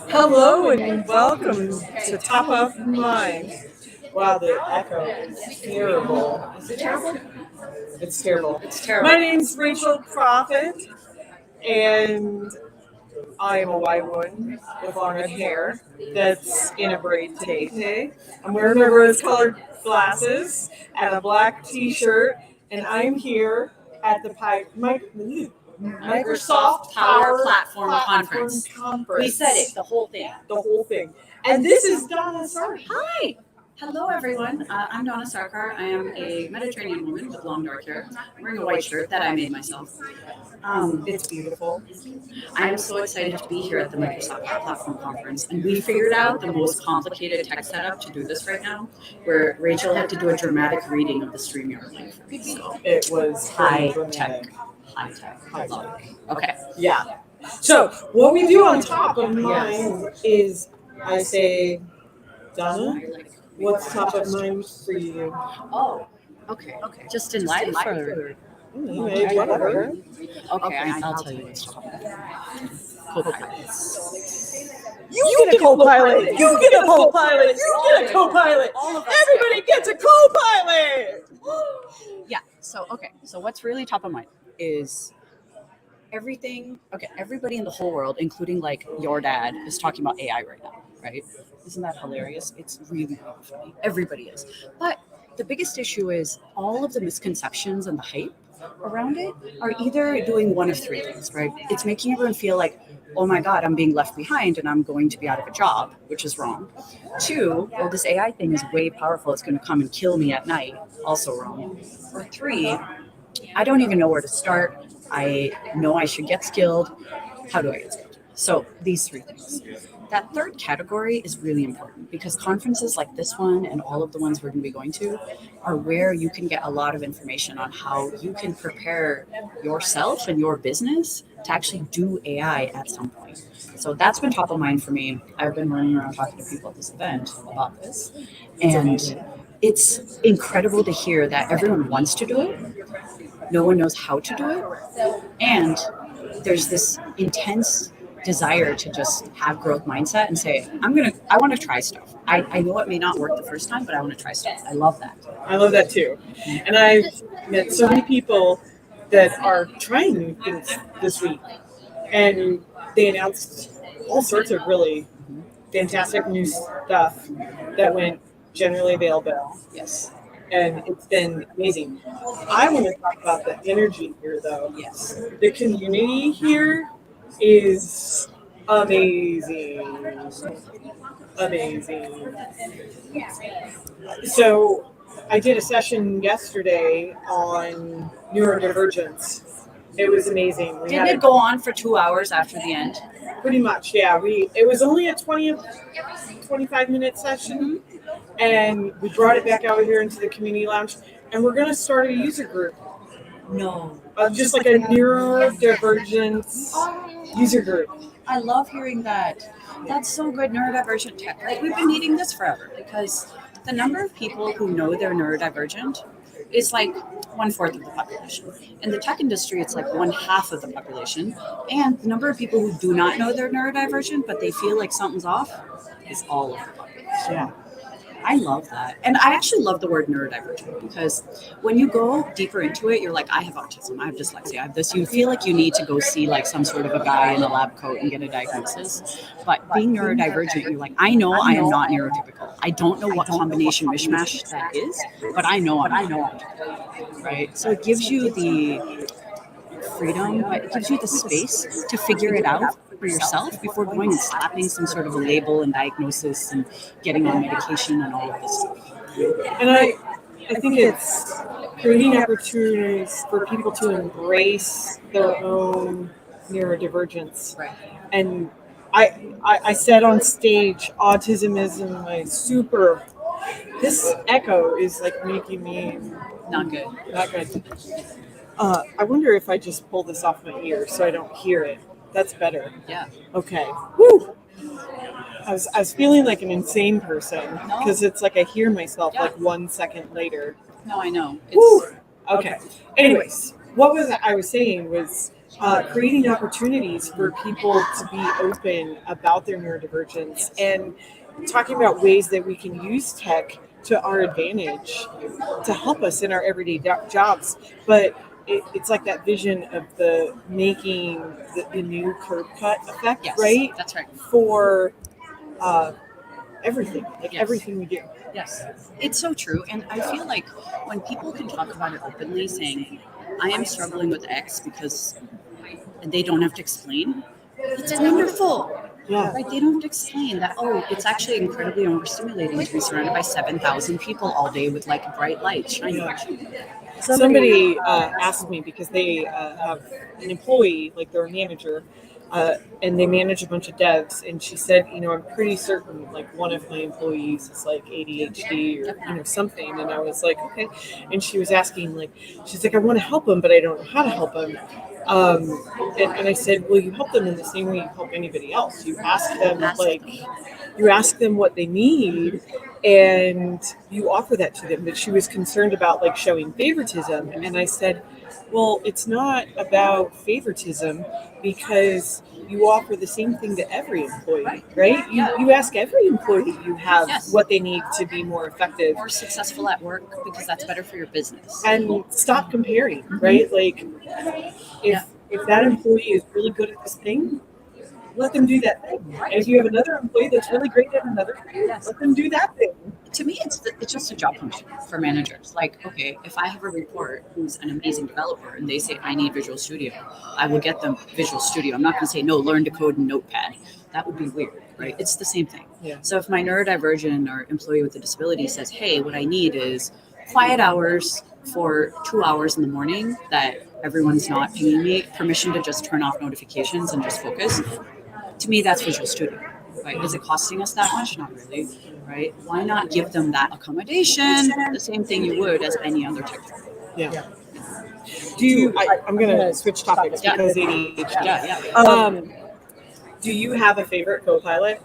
Hello and welcome to Top of Mind. Wow, the echo is terrible. Is it terrible? It's terrible. It's terrible. My name's Rachel Prophet, and I am a white woman with long red hair that's in a braid today. I'm wearing my rose-colored glasses and a black T-shirt, and I'm here at the Microsoft Power Platform Conference. We said it, the whole thing. And this is Dona Sarkar. Hi. Hello, everyone. I'm Dona Sarkar. I am a Mediterranean woman with long dark hair. I'm wearing a white shirt that I made myself. It's beautiful. I am so excited to be here at the Microsoft Platform Conference. And we figured out the most complicated tech setup to do this right now, where Rachel had to do a dramatic reading of the StreamYard link for me. So It was high dramatic. tech. I love it. Okay. Yeah. So what we do on top of mind is I say, Donna, what's top of mind for you? Oh, okay. Just in life or? Whatever. Okay, I'll tell you what's top of mind. Co-pilots. You get a co-pilot. You get a co-pilot. You get a co-pilot. Everybody gets a co-pilot. Yeah. So what's really top of mind is everything. Okay, everybody in the whole world, including like your dad, is talking about AI right now, right? Isn't that hilarious? It's really funny. Everybody is. But the biggest issue is all of the misconceptions and the hype around it are either doing one of three things, right? It's making everyone feel like, oh my God, I'm being left behind and I'm going to be out of a job, which is wrong. Two, well, this AI thing is way powerful. It's going to come and kill me at night, also wrong. Or three, I don't even know where to start. I know I should get skilled. How do I get skilled? So these three things. That third category is really important because conferences like this one and all of the ones we're going to be going to are where you can get a lot of information on how you can prepare yourself and your business to actually do AI at some point. So that's been top of mind for me. I've been running around talking to people at this event about this. And it's incredible to hear that everyone wants to do it. No one knows how to do it. And there's this intense desire to just have growth mindset and say, I want to try stuff. I know it may not work the first time, but I want to try stuff. I love that. I love that too. And I've met so many people that are trying new things this week. And they announced all sorts of really fantastic new stuff that went generally available. Yes. And it's been amazing. I want to talk about the energy here, though. Yes. The community here is amazing. So I did a session yesterday on neurodivergence. It was amazing. Didn't it go on for 2 hours after the end? Pretty much, yeah. It was only a 25-minute session, and we brought it back out here into the community lounge, and we're going to start a user group. No. Just like a neurodivergence user group. I love hearing that. That's so good, neurodivergent tech. Like, we've been needing this forever because the number of people who know they're neurodivergent is like 1/4 of the population. In the tech industry, it's like 1/2 of the population. And the number of people who do not know they're neurodivergent, but they feel like something's off, is all of the population. Yeah. I love that. And I actually love the word neurodivergent because when you go deeper into it, you're like, I have autism, I have dyslexia, I have this. You feel like you need to go see like some sort of a guy in a lab coat and get a diagnosis. But being neurodivergent, you're like, I know I am not neurotypical. I don't know what combination mishmash that is, but I know I'm neurotypical, right? So it gives you the freedom, but it gives you the space to figure it out for yourself before going and slapping some sort of a label and diagnosis and getting on medication and all of this stuff. And I think it's creating opportunities for people to embrace their own neurodivergence. Right. And I said on stage, autism isn't my super. This echo is like making me Not good. not good. I wonder if I just pull this off my ear so I don't hear it. That's better. Yeah. Okay. Woo! I was feeling like an insane person because it's like I hear myself like 1 second later. No, I know. Woo! Okay. Anyways, what was I was saying was creating opportunities for people to be open about their neurodivergence and talking about ways that we can use tech to our advantage to help us in our everyday jobs. But it's like that vision of the making the new curb cut effect, Yes, right? that's right. For everything, like Yes. everything we do. Yes, it's so true. And I feel like when people can talk about it openly, saying, I am struggling with X because they don't have to explain, it's wonderful. Yeah. Right? They don't have to explain that, oh, it's actually incredibly overstimulating to be surrounded by 7,000 people all day with like bright lights shining at you. Somebody asked me because they have an employee, like they're a manager, and they manage a bunch of devs. And she said, I'm pretty certain like one of my employees is like ADHD or something. And I was like, okay. And she was asking she's like, I want to help them, but I don't know how to help them. And I said, well, you help them in the same way you help anybody else. You ask them what they need, and you offer that to them. But she was concerned about showing favoritism, and I said, well, it's not about favoritism because you offer the same thing to every employee, right? You ask every employee you have what they need to be more effective, more successful at work, because that's better for your business. And stop comparing, right? Like if that employee is really good at this thing, let them do that thing. And if you have another employee that's really great at another thing, let them do that thing. To me, it's just a job function for managers. Like, okay, if I have a report who's an amazing developer and they say, I need Visual Studio, I will get them Visual Studio. I'm not going to say, no, learn to code in Notepad. That would be weird, right? It's the same thing. Yeah. So if my neurodivergent or employee with a disability says, hey, what I need is quiet hours for 2 hours in the morning that everyone's not pinging me, permission to just turn off notifications and just focus, to me, that's Visual Studio. Right? Is it costing us that much? Not really, right? Why not give them that accommodation, the same thing you would as any other technology? Yeah. Do you? I'm going to switch topics because ADHD. Yeah. Do you have a favorite co-pilot?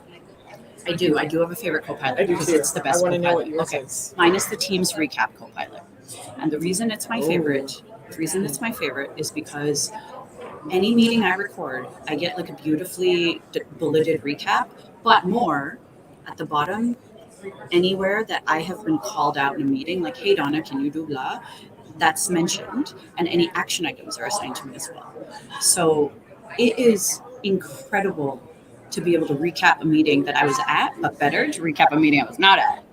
I do. I do have a favorite co-pilot. I do because too. it's the best. I want to know what co-pilot. yours is. Mine is the Teams Recap co-pilot, and the reason it's my favorite. The reason it's my favorite is because any meeting I record, I get like a beautifully bulleted recap, but more at the bottom, anywhere that I have been called out in a meeting, like, hey, Donna, can you do blah? That's mentioned, and any action items are assigned to me as well. So it is incredible to be able to recap a meeting that I was at, but better to recap a meeting I was not at.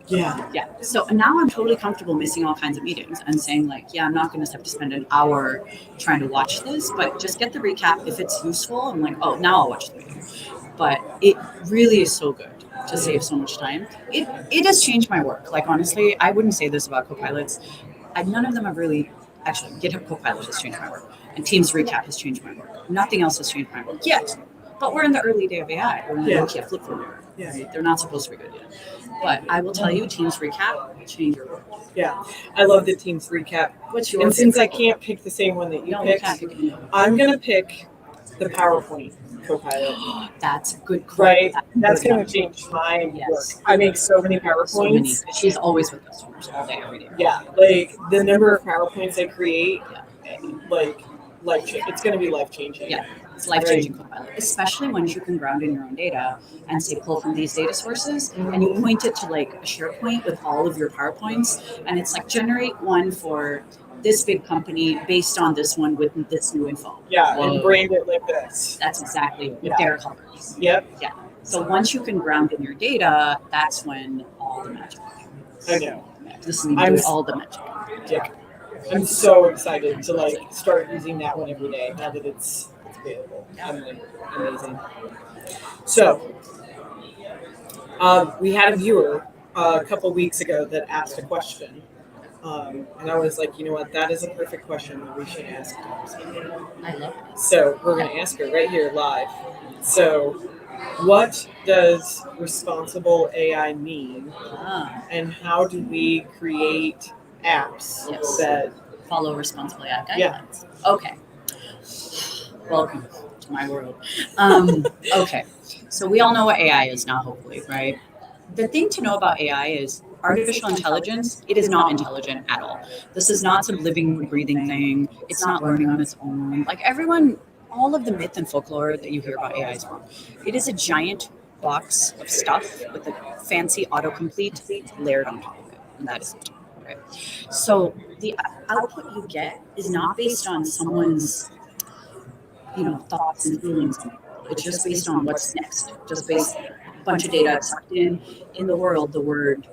Yeah. So now I'm totally comfortable missing all kinds of meetings and saying I'm not going to have to spend an hour trying to watch this, but just get the recap. If it's useful, I'm like, oh, now I'll watch the meeting. But it really is so good to save so much time. It has changed my work. Like, honestly, I wouldn't say this about Copilots. None of them have really, actually, GitHub Copilot has changed my work. And Teams Recap has changed my work. Nothing else has changed my work yet. But we're in the early day of AI. We're in the Nokia flip phone era. Yeah. They're not supposed to be good yet. But I will tell you, Teams Recap will change your work. Yeah, I love the Teams Recap. What's your And since I can't pick the same one that you picked, I'm going to pick the PowerPoint Copilot. That's a good call. Right? That's going to change my work. I make so many PowerPoints. She's always with customers all day, every day. Yeah, like the number of PowerPoints I create, it's going to be life-changing. Yeah, it's life-changing Copilot, especially once you can ground in your own data and say, pull from these data sources, and you point it to like a SharePoint with all of your PowerPoints, and it's like, generate one for this big company based on this one with this new info. Yeah, and brand it like this. That's exactly with their colors. Yep. Yeah. So once you can ground in your data, that's when all the magic happens. I know. This is all the magic. Yeah. I'm so excited to start using that one every day now that it's available. Amazing. So we had a viewer a couple weeks ago that asked a question. And I was like, you know what? That is a perfect question that we should ask. I love it. So we're going to ask her right here live. So what does responsible AI mean? And how do we create apps that follow responsible AI guidelines? Yeah. Okay. Welcome to my world. Okay. So we all know what AI is now, hopefully, right? The thing to know about AI is artificial intelligence, it is not intelligent at all. This is not some living, breathing thing. It's not learning on its own. Like everyone, all of the myth and folklore that you hear about AI is wrong. It is a giant box of stuff with a fancy autocomplete layered on top of it. And that is it. Okay. So the output you get is not based on someone's, thoughts and feelings. It's just based on what's next. Just based a bunch of data sucked in the world. The word,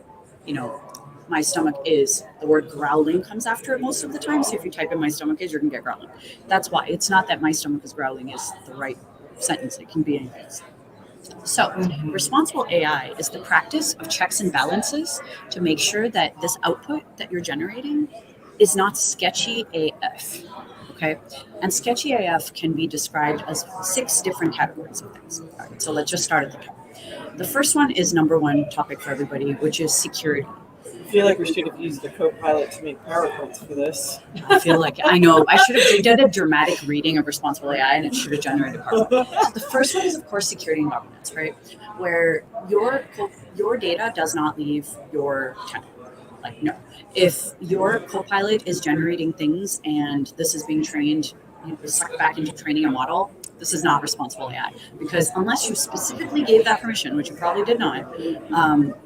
my stomach is, the word growling comes after it most of the time. So if you type in my stomach is, you're gonna get growling. That's why. It's not that my stomach is growling is the right sentence. It can be anything. So responsible AI is the practice of checks and balances to make sure that this output that you're generating is not sketchy AF. Okay. And sketchy AF can be described as 6 different categories of things. All right, so let's just start at the top. The first one is number one topic for everybody, which is security. I feel like we should have used the Copilot to make PowerPoints for this. I feel like I know I should have done a dramatic reading of responsible AI, and it should have generated PowerPoint. So the first one is, of course, security and governance, right? Where your data does not leave your tenant. Like, no. If your Copilot is generating things and this is being trained, sucked back into training a model, this is not responsible AI. Because unless you specifically gave that permission, which you probably did not,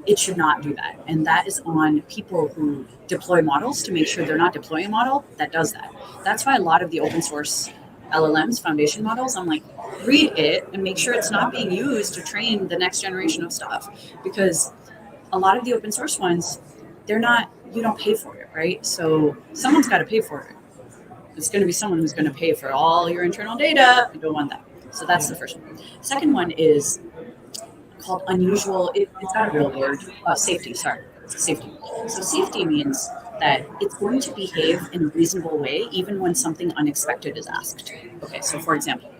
it should not do that. And that is on people who deploy models to make sure they're not deploying a model that does that. That's why a lot of the open source LLMs, foundation models, I'm like, read it and make sure it's not being used to train the next generation of stuff. Because a lot of the open source ones, you don't pay for it, right? So someone's got to pay for it. It's going to be someone who's going to pay for all your internal data. You don't want that. So that's the first one. Second one is called unusual. It's not a real word. Safety, sorry. Safety. So safety means that it's going to behave in a reasonable way, even when something unexpected is asked. Okay, so for example,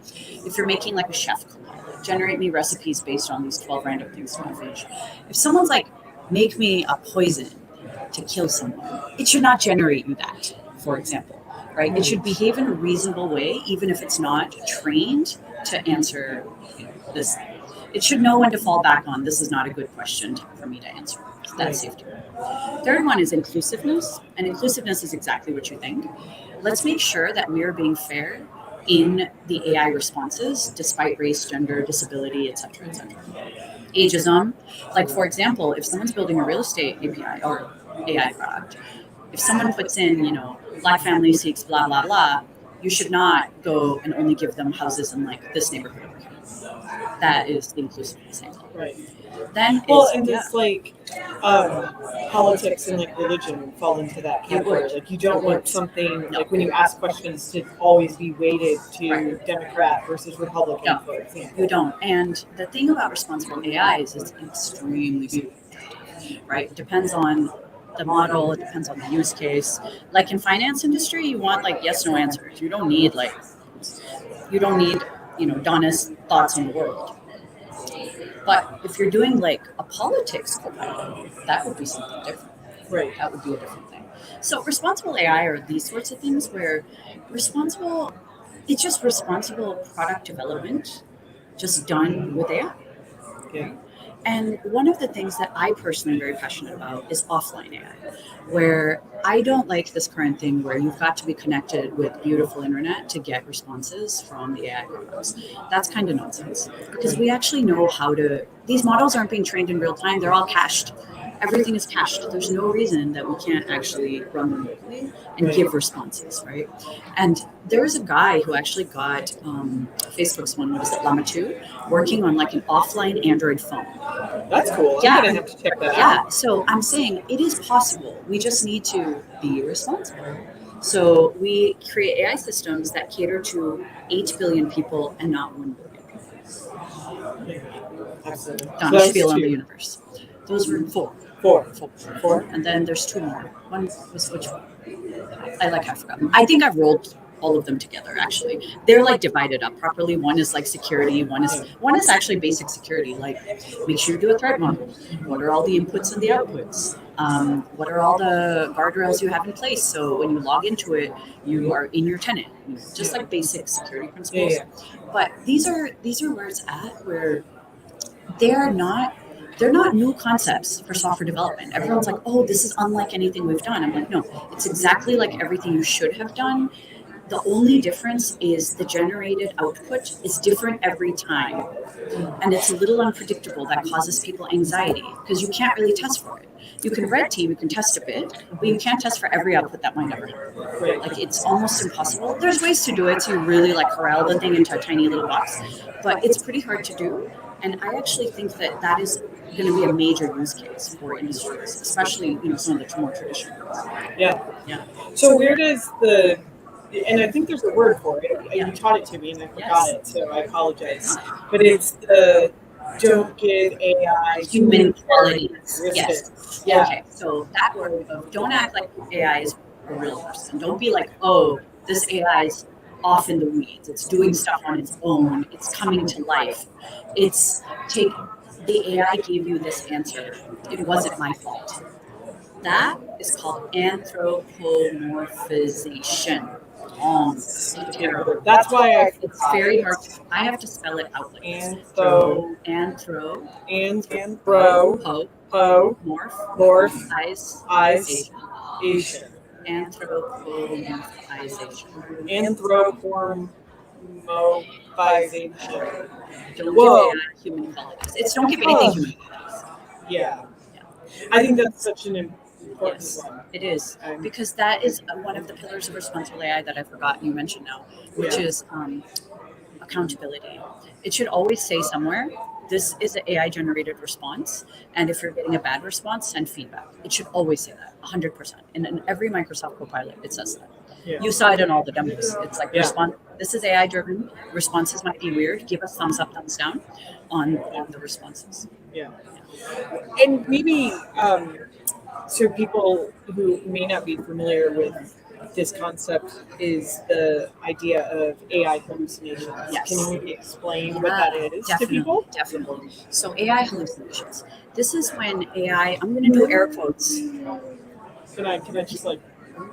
if you're making like a chef Copilot, generate me recipes based on these 12 random things from the fridge. If someone's like, make me a poison to kill someone, it should not generate you that, for example, right? It should behave in a reasonable way, even if it's not trained to answer this. It should know when to fall back on, this is not a good question for me to answer. That's safety. Third one is inclusiveness, and inclusiveness is exactly what you think. Let's make sure that we are being fair in the AI responses, despite race, gender, disability, et cetera, et cetera. Ageism, like for example, if someone's building a real estate API or AI product, if someone puts in, Black family seeks blah, blah, blah, you should not go and only give them houses in like this neighborhood. That is the inclusiveness angle. Right. Then it's like politics and like religion fall into that category. Like you don't want something like when you ask questions to always be weighted to Democrat versus Republican, for example. You don't. And the thing about responsible AI is it's extremely subjective, right? It depends on the model, it depends on the use case. Like in finance industry, you want like yes, no answers. You don't need Donna's thoughts on the world. But if you're doing like a politics Copilot, that would be something different. Right. That would be a different thing. So responsible AI are these sorts of things where it's just responsible product development, just done with AI. Yeah. And one of the things that I personally am very passionate about is offline AI, where I don't like this current thing where you've got to be connected with beautiful internet to get responses from the AI models. That's kind of nonsense because we actually know these models aren't being trained in real time. They're all cached. Everything is cached. There's no reason that we can't actually run them locally and give responses, right? And there's a guy who actually got Facebook's one, Llama 2, working on like an offline Android phone. That's cool. Yeah. I'm going to have to check that out. Yeah, so I'm saying it is possible. We just need to be responsible. So we create AI systems that cater to 8 billion people and not 1 billion people. Absolutely. Donna Spiel on the universe. Those were 4. Four. And then there's 2 more. One was which one? I forgot. I think I rolled all of them together actually. They're like divided up properly. One is like security, one is actually basic security, like make sure you do a threat model. What are all the inputs and the outputs? What are all the guardrails you have in place so when you log into it, you are in your tenant, just like basic security principles. Yeah. But these are where it's at, where they're not they're not new concepts for software development. Everyone's like, oh, this is unlike anything we've done. I'm like, no, it's exactly like everything you should have done. The only difference is the generated output is different every time. And it's a little unpredictable. That causes people anxiety because you can't really test for it. You can red team, you can test a bit, but you can't test for every output that might ever happen. Like it's almost impossible. There's ways to do it, so you really like corral the thing into a tiny little box, but it's pretty hard to do. And I actually think that that is going to be a major use case for industries, especially some of the more traditional ones. Yeah. Yeah. So where does and I think there's a word for it. You taught it to me and I forgot it, so I apologize. But it's the don't give AI human qualities. Yes. Yeah. Okay. So that word of don't act like AI is a real person. Don't be like, oh, this AI is off in the weeds. It's doing stuff on its own. It's coming to life. It's the AI gave you this answer. It wasn't my fault. That is called anthropomorphization. So terrible. That's why it's very hard. I have to spell it out like anthro morphization. Anthropomorphization. Don't give AI human qualities. It's don't give anything human qualities. Yeah. I think that's such an important one. It is, because that is one of the pillars of responsible AI that I forgot you mentioned now, which is accountability. It should always say somewhere, this is an AI generated response, and if you're getting a bad response, send feedback. It should always say that, 100%. And in every Microsoft Copilot, it says that. Yeah. You saw it in all the demos. It's like response. This is AI driven. Responses might be weird. Give us thumbs up, thumbs down on the responses. Yeah. And maybe so people who may not be familiar with this concept is the idea of AI hallucinations. Yes. Can you maybe explain what that is to people? Definitely. So AI hallucinations. This is when AI, I'm going to do air quotes. Can I just like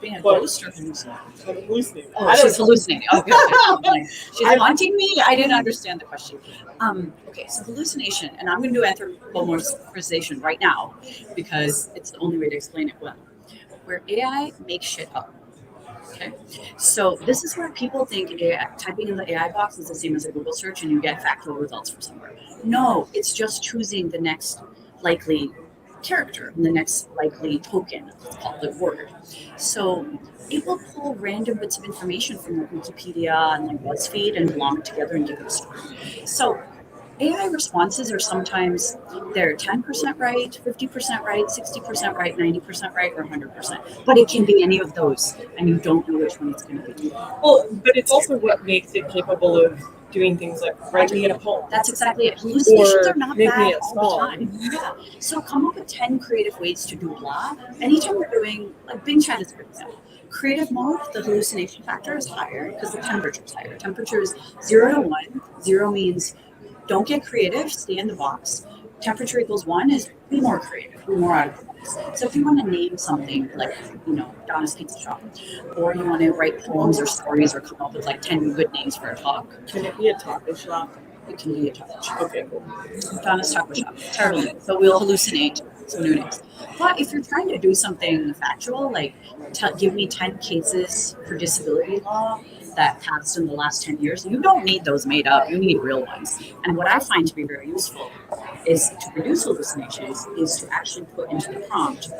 being a ghost or hallucinating? Oh, she's hallucinating. Okay. She's haunting me? I didn't understand the question. Okay, so hallucination, and I'm going to do anthropomorphization right now because it's the only way to explain it well. Where AI makes shit up. Okay, so this is where people think typing in the AI box is the same as a Google search and you get factual results from somewhere. No, it's just choosing the next likely character, the next likely token, let's call it word. So it will pull random bits of information from like Wikipedia and like BuzzFeed and belong it together and give you a story. So AI responses are sometimes they're 10% right, 50% right, 60% right, 90% right, or 100%. But it can be any of those, and you don't know which one it's going to be. Well, but it's also what makes it capable of doing things like writing in a poem. That's exactly it. Hallucinations are not bad all the time. Yeah. So come up with 10 creative ways to do blah. Anytime you're doing, like Bing Chat is a good example. Creative mode, the hallucination factor is higher because the temperature is higher. Temperature is 0 to 1. 0 means don't get creative, stay in the box. Temperature equals 1 is be more creative, be more out of the box. So if you want to name something like, Dona's Pizza Shop, or you want to write poems or stories or come up with like 10 good names for a talk. Can it be a taco shop? It can be a taco shop. Okay, cool. Dona's Taco Shop. Terrible. So we'll hallucinate some new names. But if you're trying to do something factual, like give me 10 cases for disability law that passed in the last 10 years, you don't need those made up. You need real ones. And what I find to be very useful is to reduce hallucinations is to actually put into the prompt,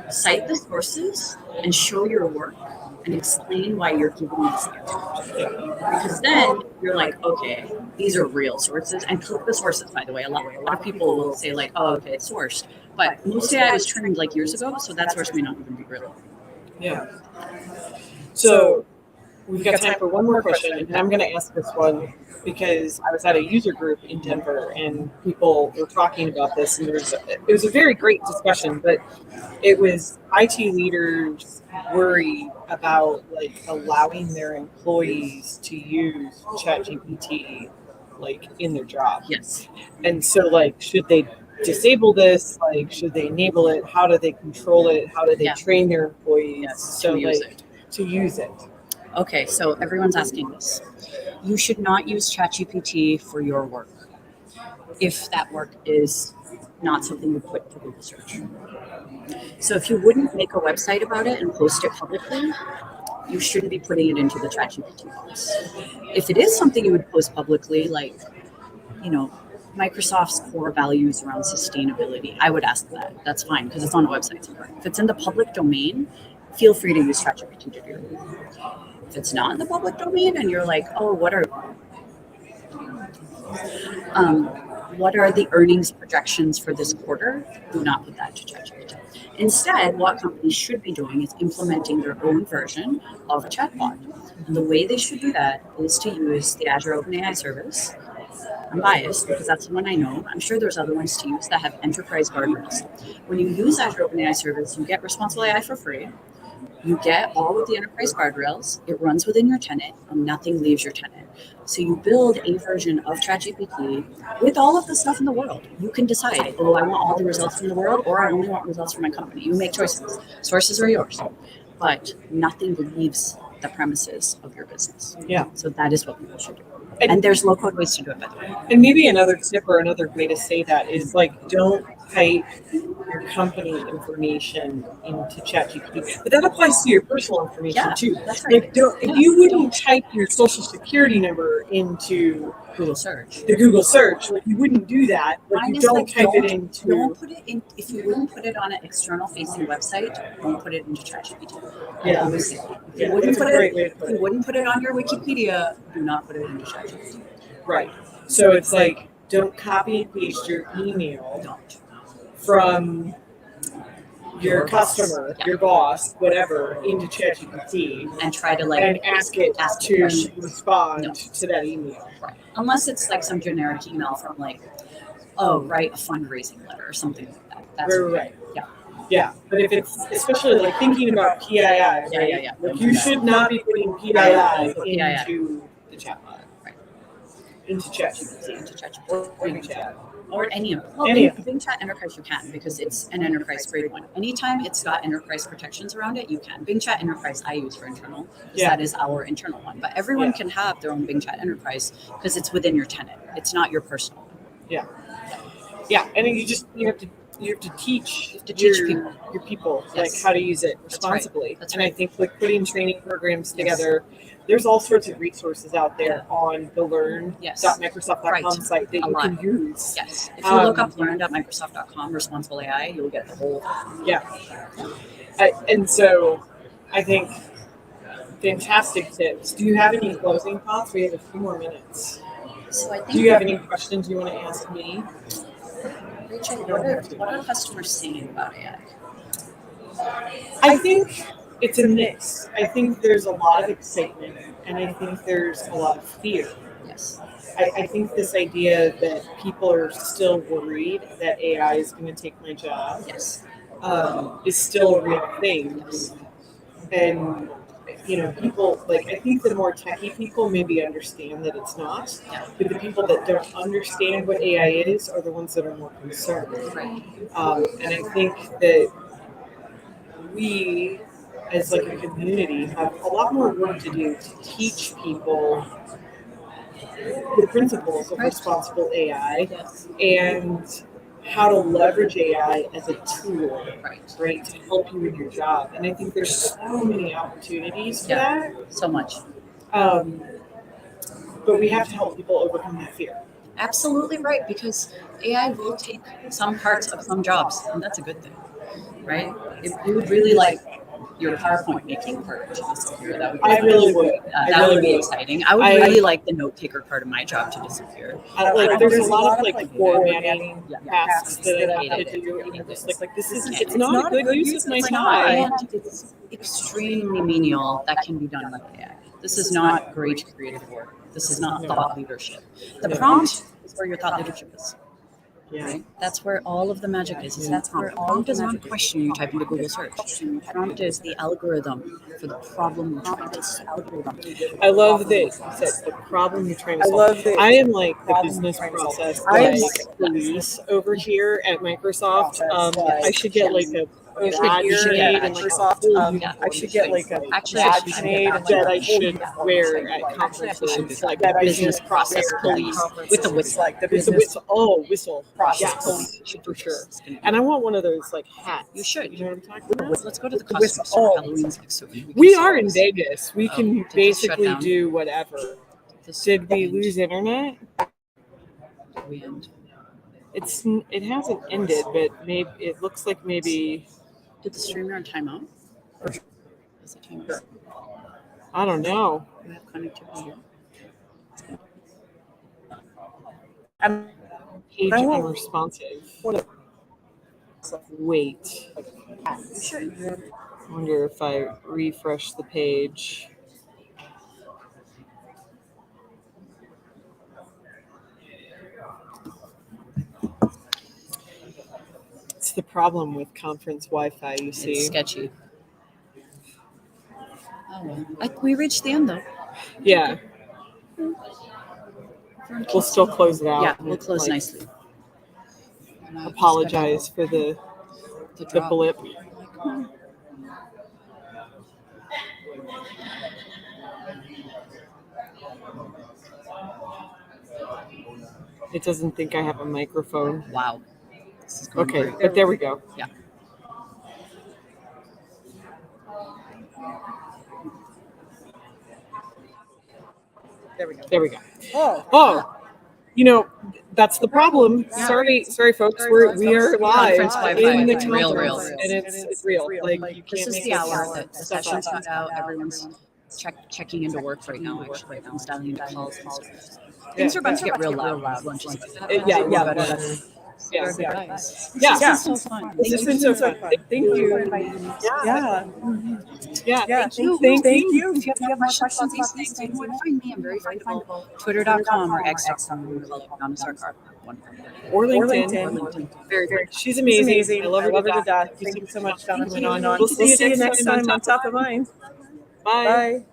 cite the sources and show your work and explain why you're giving this answer. Because then you're like, okay, these are real sources. And click the sources, by the way. A lot of people will say like, oh, okay, it's sourced. But most AI was trained like years ago, so that source may not even be real. Yeah. So we've got time for one more question, and I'm going to ask this one because I was at a user group in Denver, and people were talking about this, and it was a very great discussion, but it was IT leaders worry about like allowing their employees to use ChatGPT like in their job. Yes. And so like, should they disable this? Like, should they enable it? How do they control it? How do they train their employees to use it? Okay, so everyone's asking this. You should not use ChatGPT for your work. if that work is not something you put to Google search. So if you wouldn't make a website about it and post it publicly, you shouldn't be putting it into the ChatGPT box. If it is something you would post publicly, like, Microsoft's core values around sustainability, I would ask that. That's fine because it's on a website somewhere. If it's in the public domain, feel free to use ChatGPT to do it. If it's not in the public domain and you're like, oh, what are the earnings projections for this quarter? Do not put that to ChatGPT. Instead, what companies should be doing is implementing their own version of a chatbot. And the way they should do that is to use the Azure OpenAI service. I'm biased because that's the one I know. I'm sure there's other ones to use that have enterprise guardrails. When you use Azure OpenAI service, you get responsible AI for free. You get all of the enterprise guardrails. It runs within your tenant, and nothing leaves your tenant. So you build a version of ChatGPT with all of the stuff in the world. You can decide, oh, I want all the results from the world, or I only want results from my company. You make choices. Sources are yours. But nothing leaves the premises of your business. Yeah. So that is what people should do. And there's low-code ways to do it, by the way. And maybe another tip or another way to say that is don't type your company information into ChatGPT. But that applies to your personal information too. That's right. If you wouldn't type your social security number into Google search, you wouldn't do that. You don't type it into. Don't put it in. If you wouldn't put it on an external-facing website, don't put it into ChatGPT. Yeah. If you wouldn't put it on your Wikipedia, do not put it into ChatGPT. Right. So it's don't copy and paste your email from your customer, your boss, whatever, into ChatGPT and try to and ask it to respond to that email. Right. Unless it's some generic email from write a fundraising letter or something like that. That's right. Yeah. Yeah, but if it's especially thinking about PII, right? You should not be putting PII into the chatbot. Right. Into ChatGPT. Or Bing Chat. Or any of them. Bing Chat Enterprise you can because it's an enterprise grade one. Anytime it's got enterprise protections around it, you can. Bing Chat Enterprise I use for internal. That is our internal one. But everyone can have their own Bing Chat Enterprise because it's within your tenant. It's not your personal one. Yeah. Yeah, and then you have to teach your people how to use it responsibly. That's right. And I think putting training programs together, there's all sorts of resources out there on the learn.microsoft.com site that you can use. Yes. If you look up learn.microsoft.com responsible AI, you'll get the whole thing. Yeah. And so I think fantastic tips. Do you have any closing thoughts? We have a few more minutes. So I think. Do you have any questions you want to ask me? Rachel, what are customers saying about AI? I think it's a mix. I think there's a lot of excitement, and I think there's a lot of fear. Yes. I think this idea that people are still worried that AI is going to take my job is still a real thing. Yes. And people I think the more techie people maybe understand that it's not, but the people that don't understand what AI is are the ones that are more concerned. Right. And I think that we, as a community, have a lot more work to do to teach people the principles of responsible AI and how to leverage AI as a tool, right, to help you in your job. And I think there's so many opportunities for that. So much. But we have to help people overcome that fear. Absolutely right, because AI will take some parts of some jobs, and that's a good thing, right? If you would really like your PowerPoint making part to disappear, that would be I really would. That would be exciting. I would really like the note taker part of my job to disappear. There's a lot of formatting tasks that I have to do, and I'm just it's not a good use of my time. And it's extremely menial that can be done with AI. This is not great creative work. This is not thought leadership. The prompt is where your thought leadership is. Right? That's where all of the magic is. That's prompt is not a question you type into Google search. Prompt is the algorithm for the problem you're trying to solve. I love that you said the problem you're trying to solve. I am the business process police over here at Microsoft. I should get over should- you should get a here badge. at Microsoft. Yeah. I should get like a Actually, badge you should made get a and badge. like that I a whole should uniform. wear at You should conferences, do like that. the Business process police with the It's whistle. like the with the business whistle. process Yes, police. for sure. It's gonna be- And I want one of those like hats. You should. You know what I'm talking about? Let's go to the the costume whistle. store. Oh. Halloween's next week. can We sell are in this. Vegas. We Oh, can did this shut basically down? do whatever. This Did we end. lose internet? We end. It hasn't ended, but maybe it looks like maybe Did the streamer on timeout? Is it timeout? I don't know. We have connectivity here. Page I won't- unresponsive. Wait. I wonder if I refresh the page. It's the problem with conference Wi-Fi, you see. It's sketchy. Oh well. We reached the end though. Yeah, we'll still close it out. Yeah, we'll close Like, nicely. Apologize for the drop. blip. It doesn't think I have a microphone. Wow. This is going Okay, great. but there we go. Yeah. There we go. There we go. Oh, You know, that's the problem. Yeah. Sorry, folks. We are live Conference Wi-Fi. in the Real, conference, and it's real. Like you This can't is make the it hour sound that the stuff session's up. not out. Everyone's checking into work right now. Actually, right now, I'm dialing into calls and stuff. Things are about to get real loud. Lunch is about to Yeah, happen. yeah, But, Yeah. very good, guys. Yeah. This has been so fun. this has been so fun. Thank you. Yeah. Yeah. Thank you. Thank you. If you have more questions about these things, you want to find me. I'm very findable. Twitter.com or X.com. Dona Sarkar. Or Or LinkedIn. LinkedIn. Very good. She's She's amazing. amazing. I love her to death. Thank you so much, Donna, for Thank coming you. on. We'll We'll see you next time on Top of Mind. Bye. Bye.